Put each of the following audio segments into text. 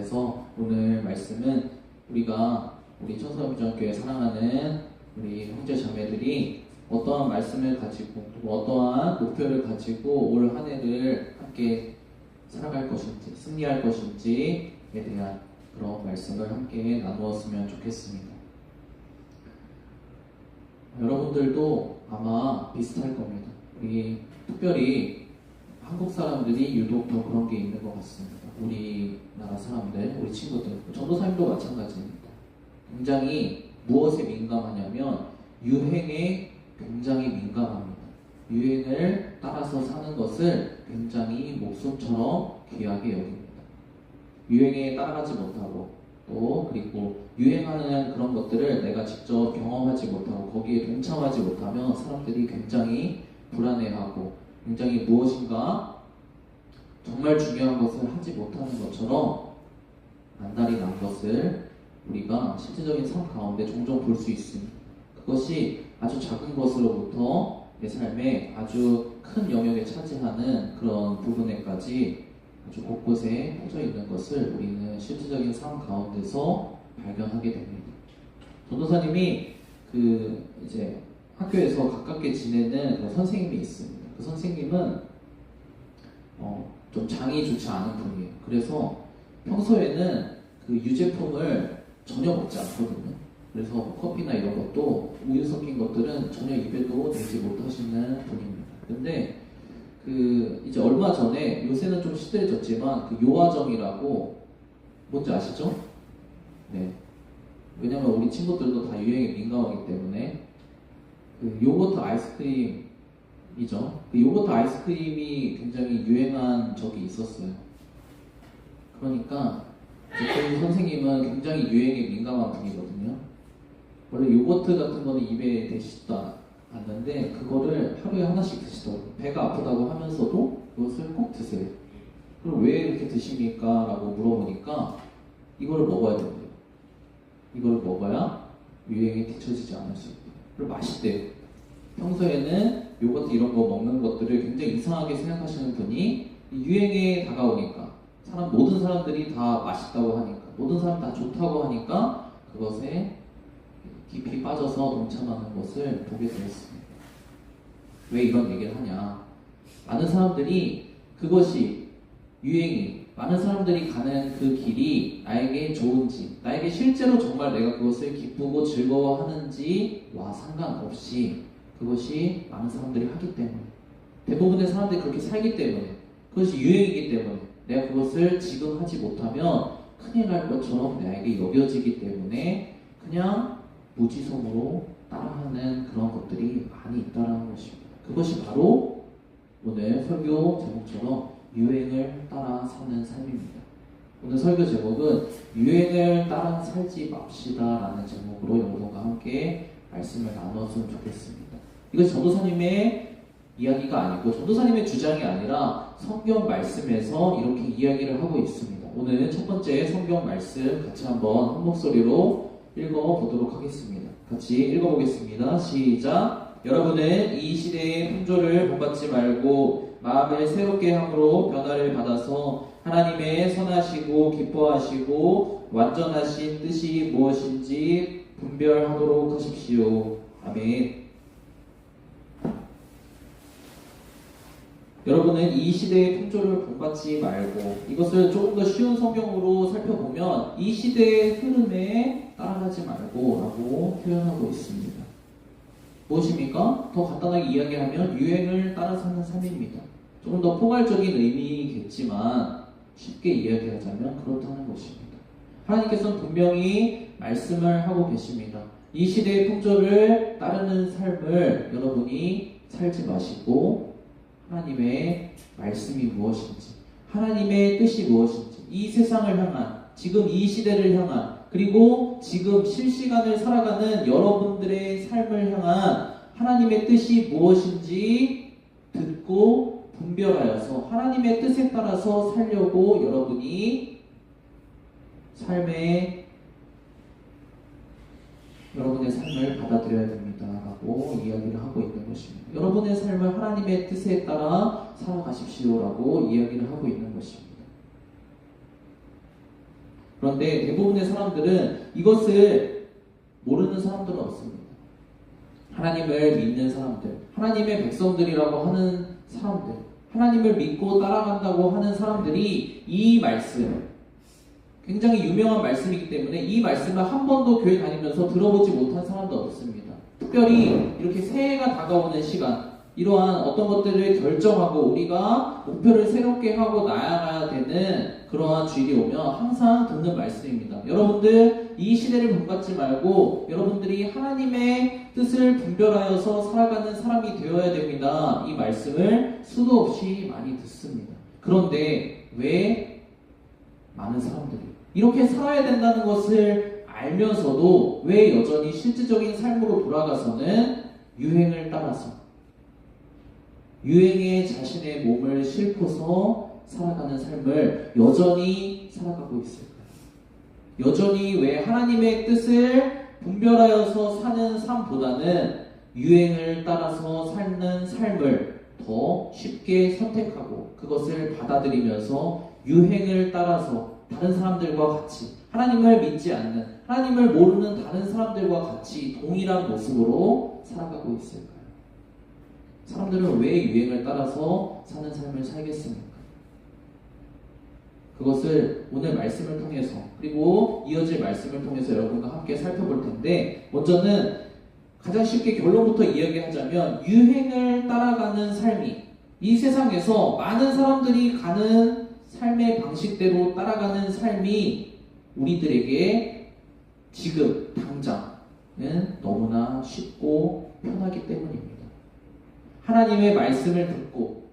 그래서 오늘 말씀은 우리 천사영장교회 사랑하는 우리 형제 자매들이 어떠한 말씀을 가지고 또 어떠한 목표를 가지고 올 한 해를 함께 살아갈 것인지 승리할 것인지에 대한 그런 말씀을 함께 나누었으면 좋겠습니다. 여러분들도 아마 비슷할 겁니다. 우리 특별히 한국 사람들이 유독 더 그런 게 있는 것 같습니다. 우리나라 사람들, 우리 친구들, 전도사님도 마찬가지입니다. 굉장히 무엇에 민감하냐면 유행에 굉장히 민감합니다. 유행을 따라서 사는 것을 굉장히 목숨처럼 귀하게 여깁니다. 유행에 따라가지 못하고 또 그리고 유행하는 그런 것들을 내가 직접 경험하지 못하고 거기에 동참하지 못하면 사람들이 굉장히 불안해하고 굉장히 무엇인가 정말 중요한 것을 하지 못하는 것처럼 안달이 난 것을 우리가 실제적인 삶 가운데 종종 볼 수 있습니다. 그것이 아주 작은 것으로부터 내 삶에 아주 큰 영역에 차지하는 그런 부분에까지 아주 곳곳에 퍼져 있는 것을 우리는 실제적인 삶 가운데서 발견하게 됩니다. 전도사님이 이제 학교에서 가깝게 지내는 그 선생님이 있습니다. 그 선생님은 좀 장이 좋지 않은 분이에요. 그래서 평소에는 그 유제품을 전혀 먹지 않거든요. 그래서 커피나 이런 것도 우유 섞인 것들은 전혀 입에도 내지 못하시는 분입니다. 근데 이제 얼마 전에 요새는 좀 시들해졌지만 그 요아정이라고 뭔지 아시죠? 네. 왜냐면 우리 친구들도 다 유행에 민감하기 때문에 그 요거트 아이스크림이죠. 그 요거트 아이스크림이 굉장히 유행한 적이 있었어요. 그러니까 그 선생님은 굉장히 유행에 민감한 분이거든요. 원래 요거트 같은 거는 입에 대시지도 않는데 그거를 하루에 하나씩 드시더라고요. 배가 아프다고 하면서도 그것을 꼭 드세요. 그럼 왜 이렇게 드십니까? 라고 물어보니까 이거를 먹어야 된대요. 이걸 먹어야 유행에 뒤처지지 않을 수 있대요. 그리고 맛있대요. 평소에는 요거트 이런 거 먹는 것들을 굉장히 이상하게 생각하시는 분이 유행에 다가오니까 모든 사람들이 다 맛있다고 하니까 모든 사람 다 좋다고 하니까 그것에 깊이 빠져서 동참하는 것을 보게 되었습니다. 왜 이런 얘기를 하냐? 많은 사람들이 그것이 유행이 많은 사람들이 가는 그 길이 나에게 좋은지 나에게 실제로 정말 내가 그것을 기쁘고 즐거워하는지와 상관없이 그것이 많은 사람들이 하기 때문에 대부분의 사람들이 그렇게 살기 때문에 그것이 유행이기 때문에 내가 그것을 지금 하지 못하면 큰일 날 것처럼 나에게 여겨지기 때문에 그냥 무지성으로 따라하는 그런 것들이 많이 있다는 것입니다. 그것이 바로 오늘 설교 제목처럼 유행을 따라 사는 삶입니다. 오늘 설교 제목은 유행을 따라 살지 맙시다 라는 제목으로 여러분과 함께 말씀을 나누었으면 좋겠습니다. 이것이 전도사님의 이야기가 아니고 전도사님의 주장이 아니라 성경 말씀에서 이렇게 이야기를 하고 있습니다. 오늘 첫 번째 성경 말씀 같이 한번 한 목소리로 읽어보도록 하겠습니다. 같이 읽어보겠습니다. 시작! 여러분은 이 시대의 풍조를 본받지 말고 마음을 새롭게 함으로 변화를 받아서 하나님의 선하시고 기뻐하시고 완전하신 뜻이 무엇인지 분별하도록 하십시오. 아멘. 여러분은 이 시대의 풍조를 본받지 말고 이것을 조금 더 쉬운 성경으로 살펴보면 이 시대의 흐름에 따라가지 말고 라고 표현하고 있습니다. 무엇입니까? 더 간단하게 이야기하면 유행을 따라 사는 삶입니다. 조금 더 포괄적인 의미겠지만 쉽게 이야기하자면 그렇다는 것입니다. 하나님께서는 분명히 말씀을 하고 계십니다. 이 시대의 풍조를 따르는 삶을 여러분이 살지 마시고 하나님의 말씀이 무엇인지 하나님의 뜻이 무엇인지 이 세상을 향한 지금 이 시대를 향한 그리고 지금 실시간을 살아가는 여러분들의 삶을 향한 하나님의 뜻이 무엇인지 듣고 분별하여서 하나님의 뜻에 따라서 살려고 여러분이 여러분의 삶을 받아들여야 됩니다 라고 이야기를 하고 있는 것입니다. 여러분의 삶을 하나님의 뜻에 따라 살아가십시오 라고 이야기를 하고 있는 것입니다. 그런데 대부분의 사람들은 이것을 모르는 사람들은 없습니다. 하나님을 믿는 사람들, 하나님의 백성들이라고 하는 사람들, 하나님을 믿고 따라간다고 하는 사람들이 이 말씀, 굉장히 유명한 말씀이기 때문에 이 말씀을 한 번도 교회 다니면서 들어보지 못한 사람도 없습니다. 특별히 이렇게 새해가 다가오는 시간, 이러한 어떤 것들을 결정하고 우리가 목표를 새롭게 하고 나아가야 되는 그러한 주일이 오면 항상 듣는 말씀입니다. 여러분들 이 시대를 본받지 말고 여러분들이 하나님의 뜻을 분별하여서 살아가는 사람이 되어야 됩니다. 이 말씀을 수도 없이 많이 듣습니다. 그런데 왜 많은 사람들이 이렇게 살아야 된다는 것을 알면서도 왜 여전히 실질적인 삶으로 돌아가서는 유행을 따라서 유행에 자신의 몸을 싣고서 살아가는 삶을 여전히 살아가고 있을까요? 여전히 왜 하나님의 뜻을 분별하여서 사는 삶보다는 유행을 따라서 사는 삶을 더 쉽게 선택하고 그것을 받아들이면서 유행을 따라서 다른 사람들과 같이 하나님을 믿지 않는, 하나님을 모르는 다른 사람들과 같이 동일한 모습으로 살아가고 있을까요? 사람들은 왜 유행을 따라서 사는 삶을 살겠습니까? 그것을 오늘 말씀을 통해서 그리고 이어질 말씀을 통해서 여러분과 함께 살펴볼 텐데, 먼저는 가장 쉽게 결론부터 이야기하자면 유행을 따라가는 삶이 이 세상에서 많은 사람들이 가는 삶의 방식대로 따라가는 삶이 우리들에게 지금 당장은 너무나 쉽고 편하기 때문입니다. 하나님의 말씀을 듣고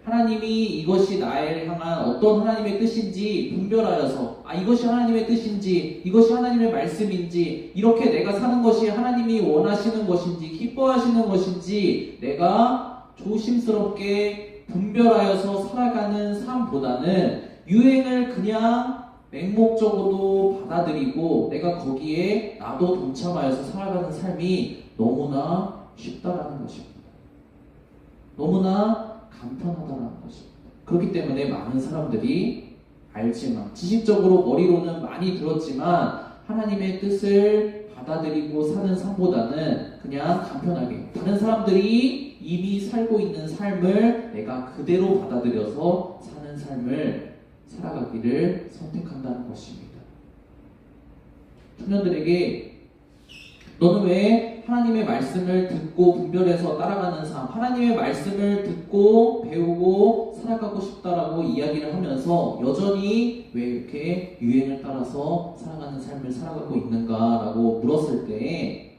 하나님이 이것이 나를 향한 어떤 하나님의 뜻인지 분별하여서 이것이 하나님의 뜻인지 이것이 하나님의 말씀인지 이렇게 내가 사는 것이 하나님이 원하시는 것인지 기뻐하시는 것인지 내가 조심스럽게 분별하여서 살아가는 삶보다는 유행을 그냥 맹목적으로 받아들이고 내가 거기에 나도 동참하여서 살아가는 삶이 너무나 쉽다라는 것입니다. 너무나 간편하다는 것입니다. 그렇기 때문에 많은 사람들이 알지만 지식적으로 머리로는 많이 들었지만 하나님의 뜻을 받아들이고 사는 삶보다는 그냥 간편하게 다른 사람들이 이미 살고 있는 삶을 내가 그대로 받아들여서 사는 삶을 살아가기를 선택한다는 것입니다. 청년들에게 너는 왜 하나님의 말씀을 듣고 분별해서 따라가는 삶, 하나님의 말씀을 듣고 배우고 살아가고 싶다라고 이야기를 하면서 여전히 왜 이렇게 유행을 따라서 살아가는 삶을 살아가고 있는가라고 물었을 때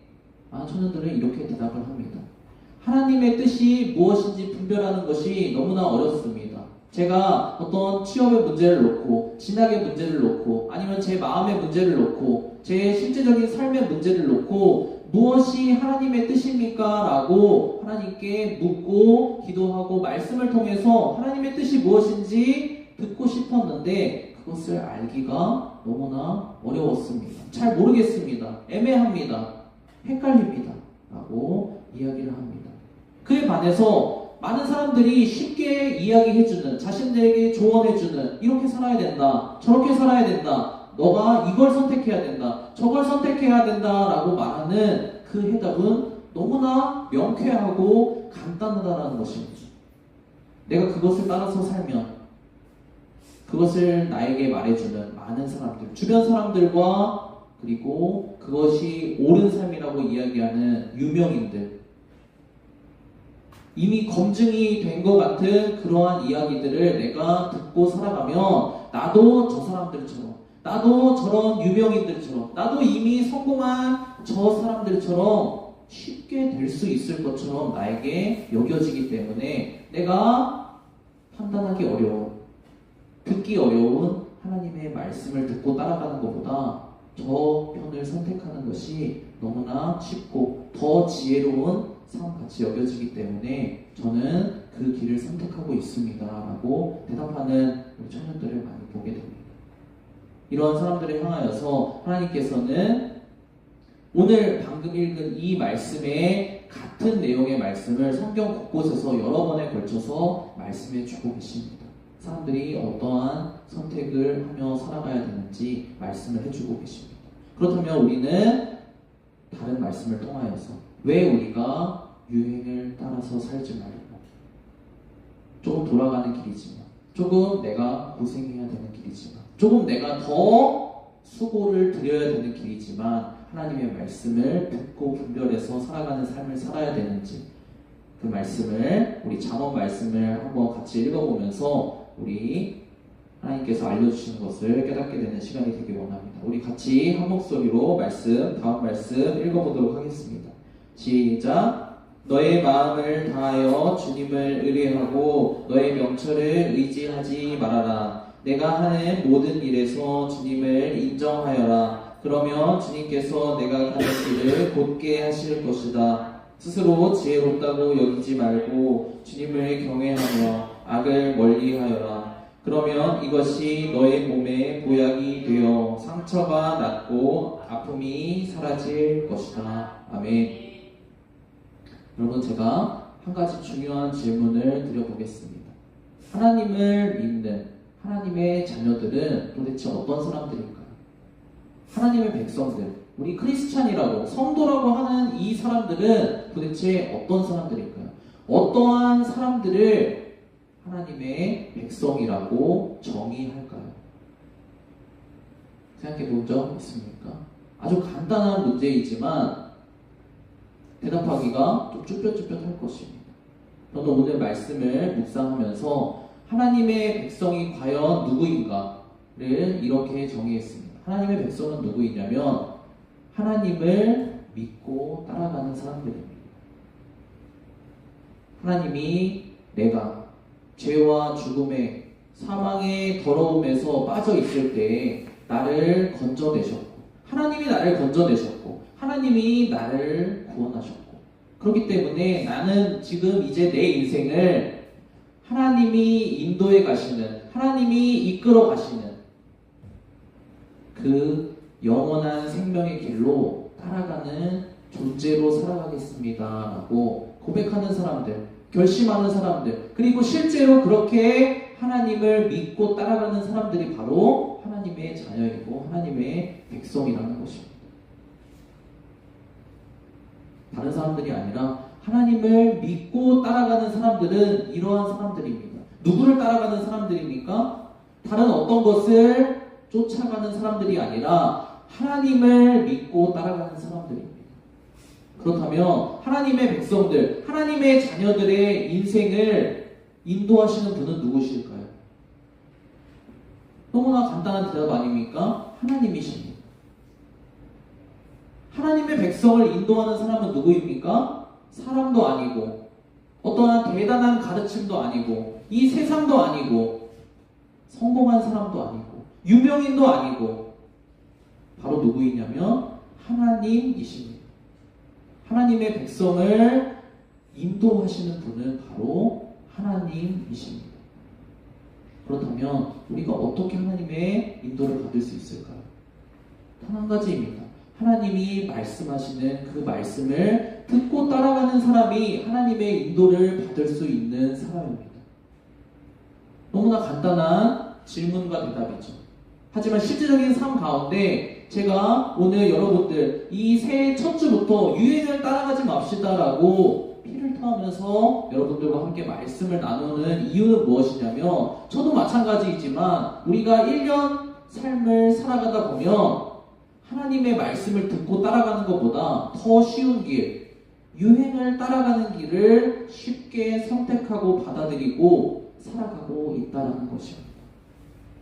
청년들은 이렇게 대답을 합니다. 하나님의 뜻이 무엇인지 분별하는 것이 너무나 어렵습니다. 제가 어떤 취업의 문제를 놓고 진학의 문제를 놓고 아니면 제 마음의 문제를 놓고 제 실제적인 삶의 문제를 놓고 무엇이 하나님의 뜻입니까? 라고 하나님께 묻고 기도하고 말씀을 통해서 하나님의 뜻이 무엇인지 듣고 싶었는데 그것을 알기가 너무나 어려웠습니다. 잘 모르겠습니다. 애매합니다. 헷갈립니다. 라고 이야기를 합니다. 그에 반해서 많은 사람들이 쉽게 이야기해주는, 자신들에게 조언해주는, 이렇게 살아야 된다, 저렇게 살아야 된다, 너가 이걸 선택해야 된다, 저걸 선택해야 된다 라고 말하는 그 해답은 너무나 명쾌하고 간단하다는 것입니다. 내가 그것을 따라서 살면 그것을 나에게 말해주는 많은 사람들, 주변 사람들과 그리고 그것이 옳은 삶이라고 이야기하는 유명인들, 이미 검증이 된 것 같은 그러한 이야기들을 내가 듣고 살아가면 나도 저 사람들처럼, 나도 저런 유명인들처럼, 나도 이미 성공한 저 사람들처럼 쉽게 될 수 있을 것처럼 나에게 여겨지기 때문에 내가 판단하기 어려운, 듣기 어려운 하나님의 말씀을 듣고 따라가는 것보다 저 편을 선택하는 것이 너무나 쉽고 더 지혜로운 삶같이 여겨지기 때문에 저는 그 길을 선택하고 있습니다 라고 대답하는 우리 청년들을 많이 보게 됩니다. 이러한 사람들을 향하여서 하나님께서는 오늘 방금 읽은 이 말씀에 같은 내용의 말씀을 성경 곳곳에서 여러 번에 걸쳐서 말씀해 주고 계십니다. 사람들이 어떠한 선택을 하며 살아가야 되는지 말씀을 해주고 계십니다. 그렇다면 우리는 다른 말씀을 통하여서 왜 우리가 유행을 따라서 살지 말고 조금 돌아가는 길이지만, 조금 내가 고생해야 되는 길이지만, 조금 내가 더 수고를 드려야 되는 길이지만 하나님의 말씀을 듣고 분별해서 살아가는 삶을 살아야 되는지, 그 말씀을, 우리 잠언 말씀을 한번 같이 읽어보면서 우리 하나님께서 알려주시는 것을 깨닫게 되는 시간이 되길 원합니다. 우리 같이 한 목소리로 다음 말씀 읽어보도록 하겠습니다. 시작. 너의 마음을 다하여 주님을 의뢰하고 너의 명철을 의지하지 말아라. 내가 하는 모든 일에서 주님을 인정하여라. 그러면 주님께서 내가 가는 길을 곧게 하실 것이다. 스스로 지혜롭다고 여기지 말고 주님을 경외하며 악을 멀리하여라. 그러면 이것이 너의 몸에 보약이 되어 상처가 낫고 아픔이 사라질 것이다. 아멘. 여러분, 제가 한 가지 중요한 질문을 드려보겠습니다. 하나님을 믿는 하나님의 자녀들은 도대체 어떤 사람들일까요? 하나님의 백성들, 우리 크리스찬이라고, 성도라고 하는 이 사람들은 도대체 어떤 사람들일까요? 어떠한 사람들을 하나님의 백성이라고 정의할까요? 생각해 본 적 있습니까? 아주 간단한 문제이지만 대답하기가 좀 쭈뼛쭈뼛할 것입니다. 저는 오늘 말씀을 묵상하면서 하나님의 백성이 과연 누구인가를 이렇게 정의했습니다. 하나님의 백성은 누구이냐면 하나님을 믿고 따라가는 사람들입니다. 하나님이 내가 죄와 죽음의 사망의 더러움에서 빠져 있을 때 나를 건져내셨고, 하나님이 나를 건져내셨고, 하나님이 나를 구원하셨고, 그렇기 때문에 나는 지금 이제 내 인생을 하나님이 인도해 가시는, 하나님이 이끌어 가시는 그 영원한 생명의 길로 따라가는 존재로 살아가겠습니다 라고 고백하는 사람들, 결심하는 사람들, 그리고 실제로 그렇게 하나님을 믿고 따라가는 사람들이 바로 하나님의 자녀이고 하나님의 백성이라는 것입니다. 다른 사람들이 아니라 하나님을 믿고 따라가는 사람들은 이러한 사람들입니다. 누구를 따라가는 사람들입니까? 다른 어떤 것을 쫓아가는 사람들이 아니라 하나님을 믿고 따라가는 사람들입니다. 그렇다면 하나님의 백성들, 하나님의 자녀들의 인생을 인도하시는 분은 누구실까요? 너무나 간단한 대답 아닙니까? 하나님이십니다. 하나님의 백성을 인도하는 사람은 누구입니까? 사람도 아니고, 어떠한 대단한 가르침도 아니고, 이 세상도 아니고, 성공한 사람도 아니고, 유명인도 아니고, 바로 누구이냐면 하나님이십니다. 하나님의 백성을 인도하시는 분은 바로 하나님이십니다. 그렇다면 우리가 어떻게 하나님의 인도를 받을 수 있을까요? 단 한 가지입니다. 하나님이 말씀하시는 그 말씀을 듣고 따라가는 사람이 하나님의 인도를 받을 수 있는 사람입니다. 너무나 간단한 질문과 대답이죠. 하지만 실질적인 삶 가운데 제가 오늘 여러분들 이 새해 첫 주부터 유행을 따라가지 맙시다라고 피를 토하면서 여러분들과 함께 말씀을 나누는 이유는 무엇이냐면, 저도 마찬가지이지만 우리가 1년 삶을 살아가다 보면 하나님의 말씀을 듣고 따라가는 것보다 더 쉬운 길, 유행을 따라가는 길을 쉽게 선택하고 받아들이고 살아가고 있다는 것입니다.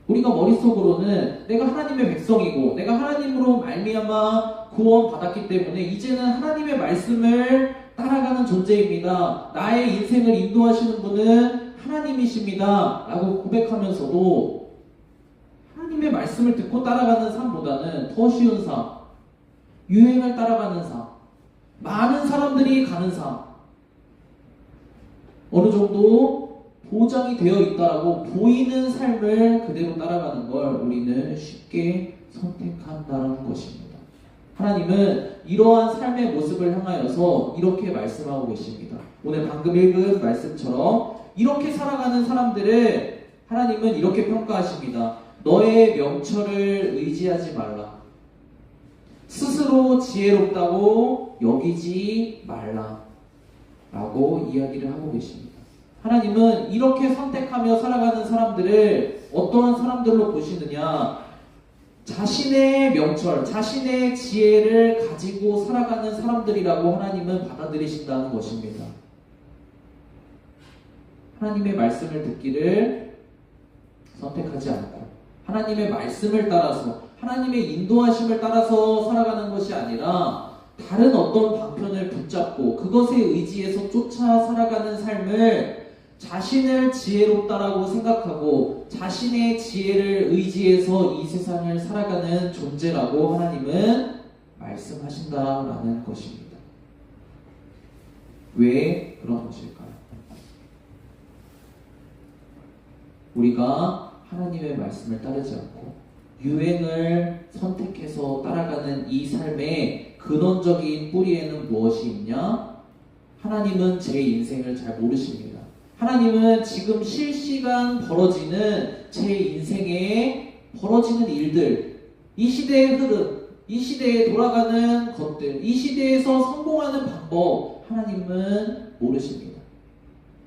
우리가 머릿속으로는 내가 하나님의 백성이고 내가 하나님으로 말미암아 구원받았기 때문에 이제는 하나님의 말씀을 따라가는 존재입니다. 나의 인생을 인도하시는 분은 하나님이십니다 라고 고백하면서도 하나님의 말씀을 듣고 따라가는 삶보다는 더 쉬운 삶, 유행을 따라가는 삶, 많은 사람들이 가는 삶, 어느 정도 보장이 되어 있다라고 보이는 삶을 그대로 따라가는 걸 우리는 쉽게 선택한다는 것입니다. 하나님은 이러한 삶의 모습을 향하여서 이렇게 말씀하고 계십니다. 오늘 방금 읽은 말씀처럼 이렇게 살아가는 사람들을 하나님은 이렇게 평가하십니다. 너의 명철을 의지하지 말라. 스스로 지혜롭다고 여기지 말라. 라고 이야기를 하고 계십니다. 하나님은 이렇게 선택하며 살아가는 사람들을 어떠한 사람들로 보시느냐? 자신의 명철, 자신의 지혜를 가지고 살아가는 사람들이라고 하나님은 받아들이신다는 것입니다. 하나님의 말씀을 듣기를 선택하지 않고 하나님의 말씀을 따라서 하나님의 인도하심을 따라서 살아가는 것이 아니라 다른 어떤 방편을 붙잡고 그것에 의지해서 쫓아 살아가는 삶을 자신을 지혜롭다라고 생각하고 자신의 지혜를 의지해서 이 세상을 살아가는 존재라고 하나님은 말씀하신다라는 것입니다. 왜 그런 것일까요? 우리가 하나님의 말씀을 따르지 않고 유행을 선택해서 따라가는 이 삶의 근원적인 뿌리에는 무엇이 있냐? 하나님은 제 인생을 잘 모르십니다. 하나님은 지금 실시간 벌어지는 제 인생에 벌어지는 일들, 이 시대의 흐름, 이 시대에 돌아가는 것들, 이 시대에서 성공하는 방법, 하나님은 모르십니다.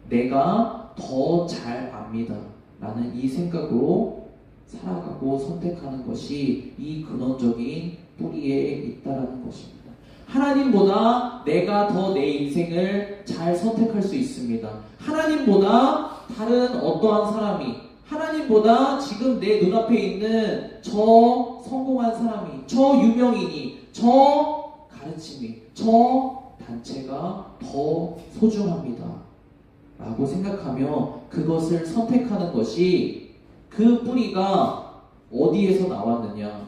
내가 더 잘 압니다. 라는 이 생각으로 살아가고 선택하는 것이 이 근원적인 뿌리에 있다라는 것입니다. 하나님보다 내가 더 내 인생을 잘 선택할 수 있습니다. 하나님보다 다른 어떠한 사람이, 하나님보다 지금 내 눈앞에 있는 저 성공한 사람이, 저 유명인이, 저 가르침이, 저 단체가 더 소중합니다. 라고 생각하며 그것을 선택하는 것이 그 뿌리가 어디에서 나왔느냐?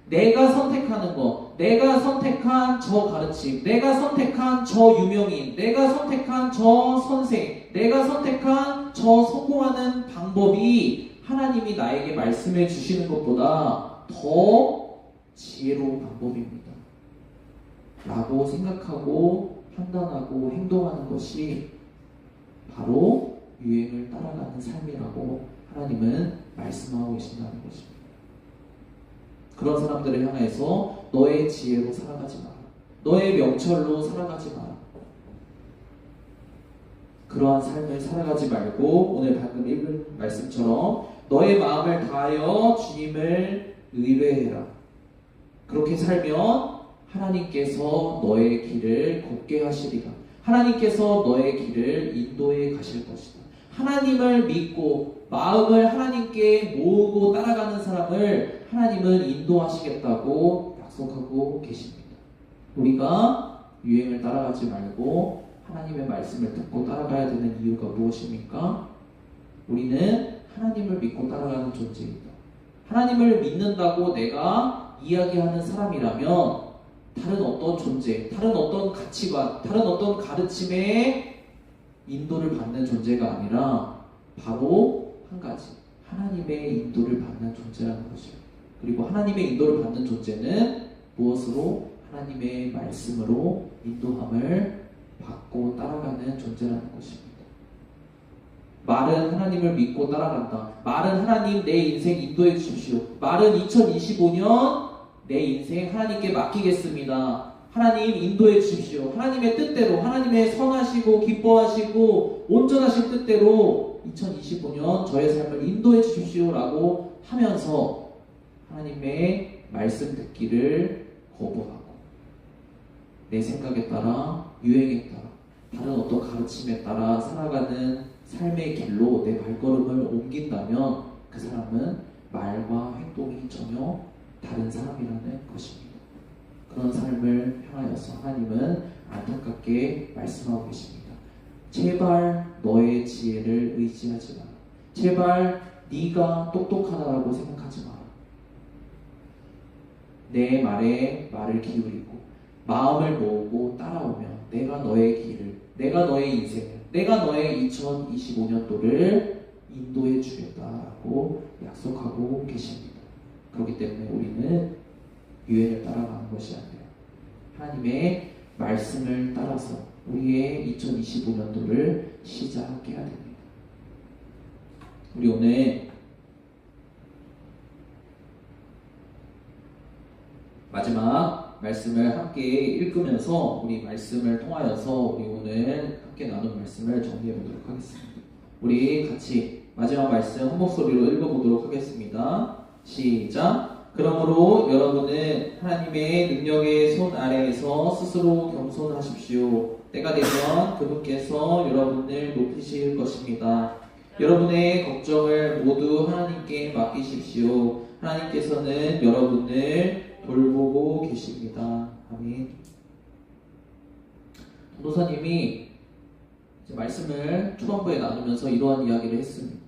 내가 선택하는 것, 내가 선택한 저 가르침, 내가 선택한 저 유명인, 내가 선택한 저 선생, 내가 선택한 저 성공하는 방법이 하나님이 나에게 말씀해 주시는 것보다 더 지혜로운 방법입니다. 라고 생각하고 판단하고 행동하는 것이 바로 유행을 따라가는 삶이라고 하나님은 말씀하고 계신다는 것입니다. 그런 사람들을 향해서 너의 지혜로 살아가지 마라. 너의 명철로 살아가지 마라. 그러한 삶을 살아가지 말고 오늘 방금 읽은 말씀처럼 너의 마음을 다하여 주님을 의뢰해라. 그렇게 살면 하나님께서 너의 길을 걷게 하시리라. 하나님께서 너의 길을 인도해 가실 것이다. 하나님을 믿고 마음을 하나님께 모으고 따라가는 사람을 하나님은 인도하시겠다고 약속하고 계십니다. 우리가 유행을 따라가지 말고 하나님의 말씀을 듣고 따라가야 되는 이유가 무엇입니까? 우리는 하나님을 믿고 따라가는 존재이다. 하나님을 믿는다고 내가 이야기하는 사람이라면 다른 어떤 존재, 다른 어떤 가치관, 다른 어떤 가르침에 인도를 받는 존재가 아니라 바로 한 가지, 하나님의 인도를 받는 존재라는 것이에요. 그리고 하나님의 인도를 받는 존재는 무엇으로? 하나님의 말씀으로 인도함을 받고 따라가는 존재라는 것입니다. 말은 하나님을 믿고 따라간다. 말은 하나님 내 인생 인도해 주십시오. 말은 2025년 내 인생 하나님께 맡기겠습니다. 하나님 인도해 주십시오. 하나님의 뜻대로, 하나님의 선하시고 기뻐하시고 온전하신 뜻대로 2025년 저의 삶을 인도해 주십시오 라고 하면서 하나님의 말씀 듣기를 거부하고 내 생각에 따라, 유행에 따라, 다른 어떤 가르침에 따라 살아가는 삶의 길로 내 발걸음을 옮긴다면 그 사람은 말과 행동이 전혀 다른 사람이라는 것입니다. 그런 삶을 향하여서 하나님은 안타깝게 말씀하고 계십니다. 제발 너의 지혜를 의지하지 마라. 제발 네가 똑똑하다고 생각하지 마라. 내 말에 말을 기울이고 마음을 모으고 따라오면 내가 너의 길을, 내가 너의 인생을, 내가 너의 2025년도를 인도해 주겠다라고 약속하고 계십니다. 그렇기 때문에 우리는 유행을 따라가는 것이 아니라 하나님의 말씀을 따라서 우리의 2025년도를 시작해야 됩니다. 우리 오늘 마지막 말씀을 함께 읽으면서 우리 말씀을 통하여서 우리 오늘 함께 나눈 말씀을 정리해 보도록 하겠습니다. 우리 같이 마지막 말씀 한 목소리로 읽어보도록 하겠습니다. 시작! 그러므로 여러분은 하나님의 능력의 손 아래에서 스스로 겸손하십시오. 때가 되면 그분께서 여러분을 높이실 것입니다. 여러분의 걱정을 모두 하나님께 맡기십시오. 하나님께서는 여러분을 돌보고 계십니다. 아멘. 전도사님이 말씀을 초반부에 나누면서 이러한 이야기를 했습니다.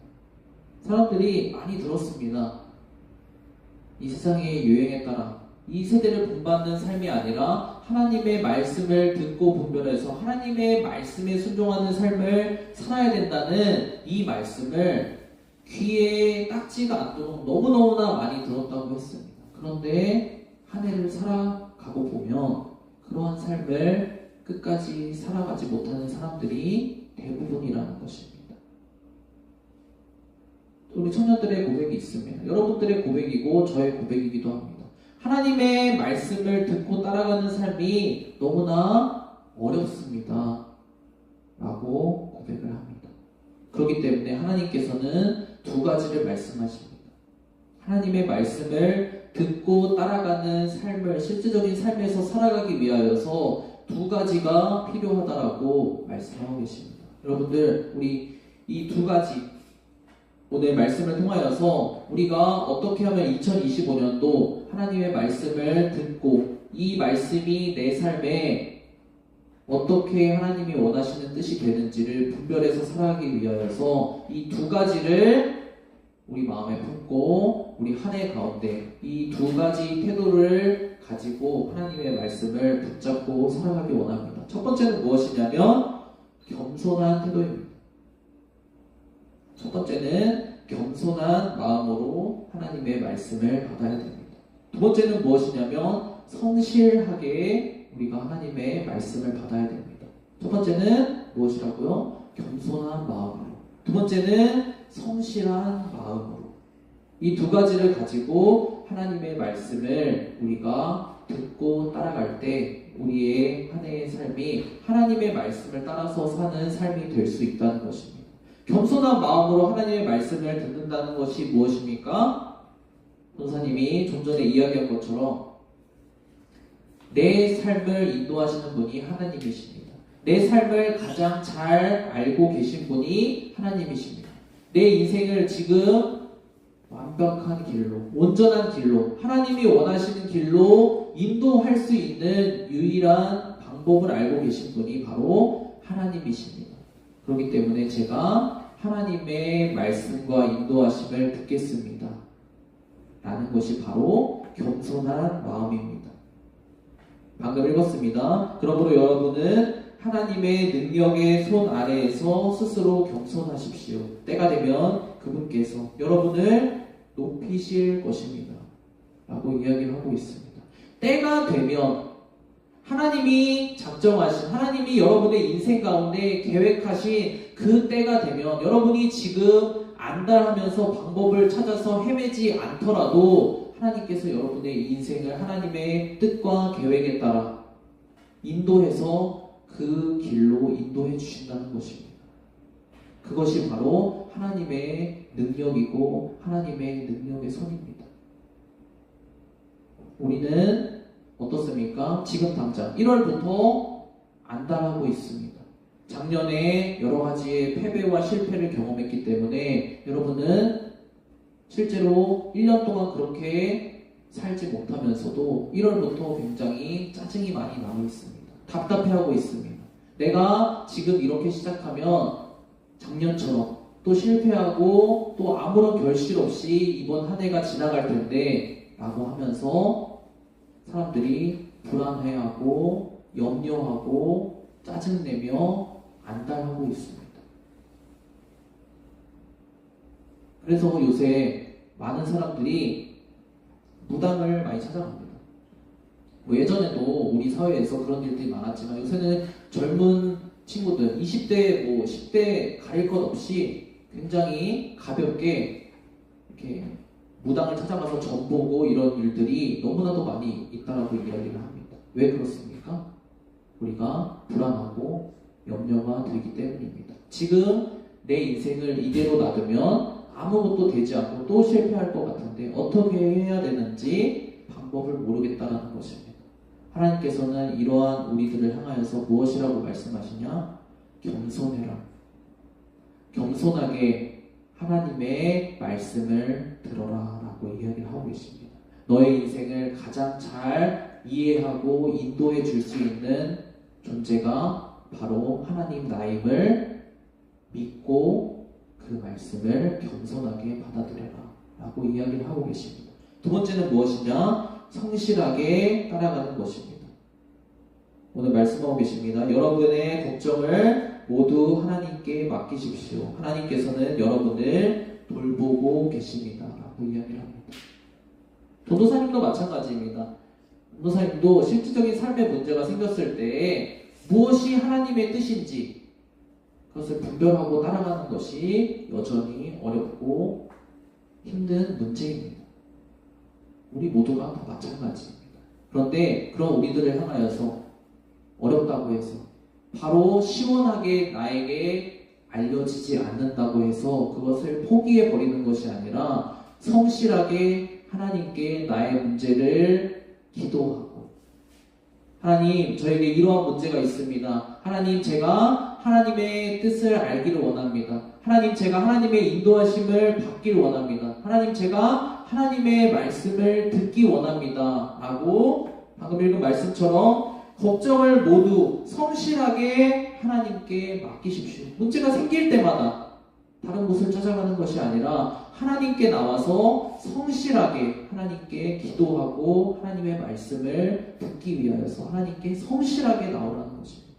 사람들이 많이 들었습니다. 이 세상의 유행에 따라 이 세대를 본받는 삶이 아니라 하나님의 말씀을 듣고 분별해서 하나님의 말씀에 순종하는 삶을 살아야 된다는 이 말씀을 귀에 딱지가 않도록 너무너무나 많이 들었다고 했습니다. 그런데 한 해를 살아가고 보면 그러한 삶을 끝까지 살아가지 못하는 사람들이 대부분이라는 것입니다. 우리 청년들의 고백이 있습니다. 여러분들의 고백이고 저의 고백이기도 합니다. 하나님의 말씀을 듣고 따라가는 삶이 너무나 어렵습니다. 라고 고백을 합니다. 그렇기 때문에 하나님께서는 두 가지를 말씀하십니다. 하나님의 말씀을 듣고 따라가는 삶을 실제적인 삶에서 살아가기 위하여서 두 가지가 필요하다라고 말씀하고 계십니다. 여러분들, 우리 이 두 가지 오늘 말씀을 통하여서 우리가 어떻게 하면 2025년도 하나님의 말씀을 듣고 이 말씀이 내 삶에 어떻게 하나님이 원하시는 뜻이 되는지를 분별해서 살아가기 위하여서 이 두 가지를 우리 마음에 품고 우리 한 해 가운데 이 두 가지 태도를 가지고 하나님의 말씀을 붙잡고 살아가기 원합니다. 첫 번째는 무엇이냐면 겸손한 태도입니다. 첫 번째는 겸손한 마음으로 하나님의 말씀을 받아야 됩니다. 두 번째는 무엇이냐면 성실하게 우리가 하나님의 말씀을 받아야 됩니다. 첫 번째는 무엇이라고요? 겸손한 마음으로. 두 번째는 성실한 마음으로. 이 두 가지를 가지고 하나님의 말씀을 우리가 듣고 따라갈 때 우리의 한 해의 삶이 하나님의 말씀을 따라서 사는 삶이 될 수 있다는 것입니다. 겸손한 마음으로 하나님의 말씀을 듣는다는 것이 무엇입니까? 전사님이 좀 전에 이야기한 것처럼 내 삶을 인도하시는 분이 하나님이십니다. 내 삶을 가장 잘 알고 계신 분이 하나님이십니다. 내 인생을 지금 완벽한 길로, 온전한 길로, 하나님이 원하시는 길로 인도할 수 있는 유일한 방법을 알고 계신 분이 바로 하나님이십니다. 그렇기 때문에 제가 하나님의 말씀과 인도하심을 듣겠습니다. 라는 것이 바로 겸손한 마음입니다. 방금 읽었습니다. 그러므로 여러분은 하나님의 능력의 손 아래에서 스스로 겸손하십시오. 때가 되면 그분께서 여러분을 높이실 것입니다. 라고 이야기를 하고 있습니다. 때가 되면 하나님이 작정하신, 하나님이 여러분의 인생 가운데 계획하신 그 때가 되면 여러분이 지금 안달하면서 방법을 찾아서 헤매지 않더라도 하나님께서 여러분의 인생을 하나님의 뜻과 계획에 따라 인도해서 그 길로 인도해 주신다는 것입니다. 그것이 바로 하나님의 능력이고 하나님의 능력의 손입니다. 우리는 어떻습니까? 지금 당장 1월부터 안달하고 있습니다. 작년에 여러 가지의 패배와 실패를 경험했기 때문에 여러분은 실제로 1년 동안 그렇게 살지 못하면서도 1월부터 굉장히 짜증이 많이 나고 있습니다. 답답해하고 있습니다. 내가 지금 이렇게 시작하면 작년처럼 또 실패하고 또 아무런 결실 없이 이번 한 해가 지나갈 텐데 라고 하면서 사람들이 불안해하고 염려하고 짜증내며 안달하고 있습니다. 그래서 요새 많은 사람들이 무당을 많이 찾아갑니다. 뭐 예전에도 우리 사회에서 그런 일들이 많았지만 요새는 젊은 친구들 20대, 10대 가릴 것 없이 굉장히 가볍게 이렇게 무당을 찾아가서 점 보고 이런 일들이 너무나도 많이 있다라고 이야기를 합니다. 왜 그렇습니까? 우리가 불안하고 염려가 들기 때문입니다. 지금 내 인생을 이대로 놔두면 아무것도 되지 않고 또 실패할 것 같은데 어떻게 해야 되는지 방법을 모르겠다는 것입니다. 하나님께서는 이러한 우리들을 향하여서 무엇이라고 말씀하시냐? 겸손해라. 겸손하게 하나님의 말씀을 들어라 라고 이야기를 하고 계십니다. 너의 인생을 가장 잘 이해하고 인도해 줄 수 있는 존재가 바로 하나님 나임을 믿고 그 말씀을 겸손하게 받아들여라 라고 이야기를 하고 계십니다. 두 번째는 무엇이냐? 성실하게 따라가는 것입니다. 오늘 말씀하고 계십니다. 여러분의 걱정을 모두 하나님께 맡기십시오. 하나님께서는 여러분을 돌보고 계십니다 라고 이야기를 합니다. 전도사님도 마찬가지입니다. 전도사님도 실질적인 삶의 문제가 생겼을 때 무엇이 하나님의 뜻인지 그것을 분별하고 따라가는 것이 여전히 어렵고 힘든 문제입니다. 우리 모두가 다 마찬가지입니다. 그런데 그런 우리들을 향하여서 어렵다고 해서 바로 시원하게 나에게 알려지지 않는다고 해서 그것을 포기해 버리는 것이 아니라 성실하게 하나님께 나의 문제를 기도하고, 하나님 저에게 이러한 문제가 있습니다. 하나님 제가 하나님의 뜻을 알기를 원합니다. 하나님 제가 하나님의 인도하심을 받기를 원합니다. 하나님 제가 하나님의 말씀을 듣기 원합니다 라고 방금 읽은 말씀처럼 걱정을 모두 성실하게 하나님께 맡기십시오. 문제가 생길 때마다 다른 곳을 찾아가는 것이 아니라 하나님께 나와서 성실하게 하나님께 기도하고 하나님의 말씀을 듣기 위하여서 하나님께 성실하게 나오라는 것입니다.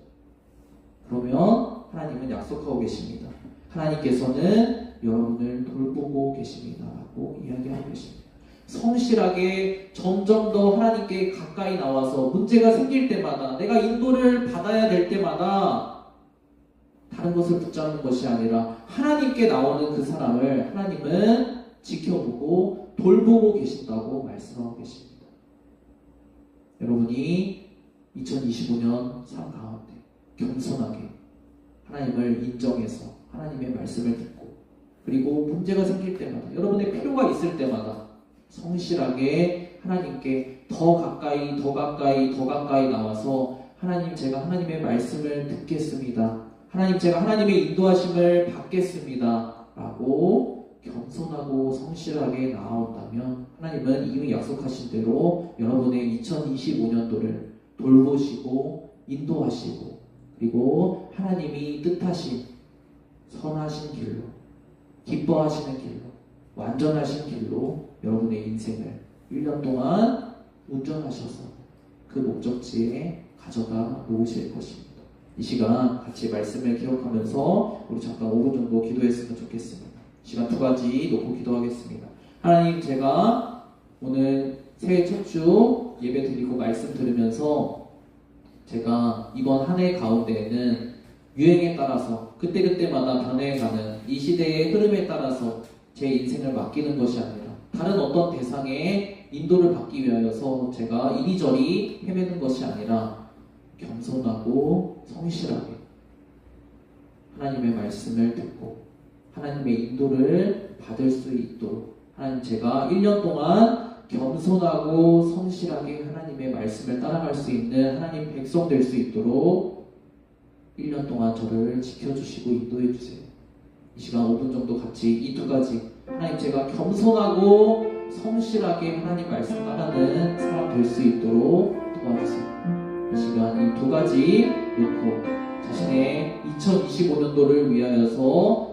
그러면 하나님은 약속하고 계십니다. 하나님께서는 여러분을 돌보고 계십니다 라고 이야기하고 계십니다. 성실하게 점점 더 하나님께 가까이 나와서 문제가 생길 때마다 내가 인도를 받아야 될 때마다 다른 것을 붙잡는 것이 아니라 하나님께 나오는 그 사람을 하나님은 지켜보고 돌보고 계신다고 말씀하고 계십니다. 여러분이 2025년 삶 가운데 겸손하게 하나님을 인정해서 하나님의 말씀을 듣고 그리고 문제가 생길 때마다 여러분의 필요가 있을 때마다 성실하게 하나님께 더 가까이 나와서 하나님 제가 하나님의 말씀을 듣겠습니다. 하나님 제가 하나님의 인도하심을 받겠습니다 라고 겸손하고 성실하게 나아온다면 하나님은 이미 약속하신 대로 여러분의 2025년도를 돌보시고 인도하시고 그리고 하나님이 뜻하신 선하신 길로 기뻐하시는 길로 완전하신 길로 여러분의 인생을 1년 동안 운전하셔서 그 목적지에 가져다 놓으실 것입니다. 이 시간 같이 말씀을 기억하면서 우리 잠깐 5분 정도 기도했으면 좋겠습니다. 시간 두 가지 놓고 기도하겠습니다. 하나님 제가 오늘 새해 첫 주 예배 드리고 말씀 들으면서 제가 이번 한 해 가운데에는 유행에 따라서 그때그때마다 변해가는 이 시대의 흐름에 따라서 제 인생을 맡기는 것이 아니라 다른 어떤 대상의 인도를 받기 위하여서 제가 이리저리 헤매는 것이 아니라 겸손하고 성실하게 하나님의 말씀을 듣고 하나님의 인도를 받을 수 있도록 하나님 제가 1년 동안 겸손하고 성실하게 하나님의 말씀을 따라갈 수 있는 하나님 백성 될 수 있도록 1년 동안 저를 지켜주시고 인도해 주세요. 이 시간 5분 정도 같이 이 두 가지 하나님 제가 겸손하고 성실하게 하나님 말씀 따르는 사람 될 수 있도록 도와주세요. 이 시간 이 두 가지 놓고 자신의 2025년도를 위하여서